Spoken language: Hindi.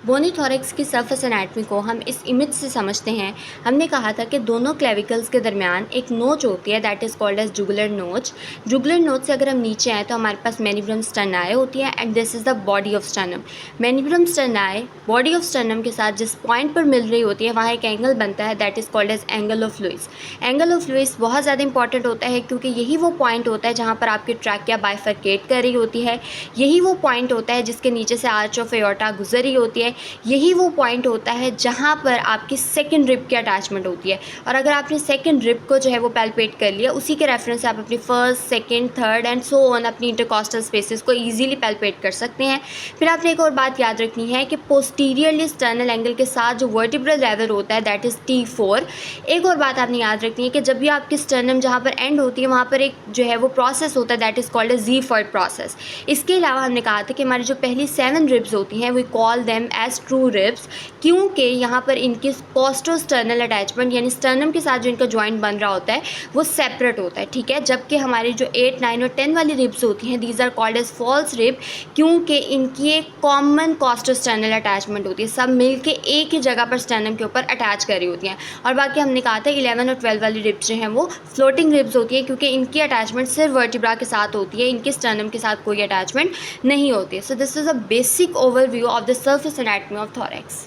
बोनी थोरैक्स की सर्फेस एनाटमी को हम इस इमेज से समझते हैं। हमने कहा था कि दोनों क्लेविकल्स के दरमियान एक नोच होती है that is called as jugular notch. Jugular notch से अगर हम नीचे आए तो हमारे पास मेनिब्रम स्टर्नाई होती है and this is the body of sternum. Manubrium sterni body of sternum के साथ जिस पॉइंट पर मिल रही होती है वहाँ एक एंगल बनता है that is called as angle of Louis. Angle of Louis बहुत ज़्यादा इंपॉर्टेंट होता है क्योंकि यही वो पॉइंट होता है जहाँ पर आपकी ट्रैकिया बाइफरकेट कर रही होती है। यही वो पॉइंट होता है जिसके नीचे से आर्च ऑफ एओर्टा गुजर रही होती है। यही वो पॉइंट होता है जहाँ पर आपकी सेकंड रिब की अटैचमेंट होती है। और अगर आपने सेकंड रिब को जो है वो पैल्पेट कर लिया, उसी के रेफरेंस से आप अपनी first, second, third and so on अपनी इंटरकॉस्टल स्पेसेस को इजीली पैल्पेट कर सकते हैं। फिर आपने एक और बात याद रखनी है कि पोस्टीरियरली स्टर्नल एंगल के साथ जो वर्टिब्रल लेवल होता है दैट इज़ T4। एक और बात आपने याद रखनी है कि जब भी आपकी स्टर्नम जहाँ पर एंड होती है वहाँ पर एक जो है वो प्रोसेस होता है that is called as xiphoid process. इसके अलावा हमने कहा था कि हमारी जो पहली 7 रिब्स होती हैं we call them as true ribs, क्योंकि यहाँ पर इनकी कोस्टोस्टर्नल अटैचमेंट यानी स्टर्नम के साथ जो इनका जॉइंट बन रहा होता है वो सेपरेट होता है, ठीक है। जबकि हमारी जो 8, 9 और 10 वाली रिब्स होती हैं these are called as false rib, क्योंकि इनकी एक कॉमन कोस्टोस्टर्नल अटैचमेंट होती है, सब मिलके एक ही जगह पर स्टर्नम के ऊपर अटैच कर रही होती हैं। और बाकी हमने कहा था 11 और 12 वाली रिब्स जो हैं वो फ्लोटिंग रिब्स होती है क्योंकि इनकी अटैचमेंट सिर्फ वर्टिब्रा के साथ होती है, इनके स्टर्नम के साथ कोई अटैचमेंट नहीं होती है। So this is a basic overview of the surface anatomy of thorax.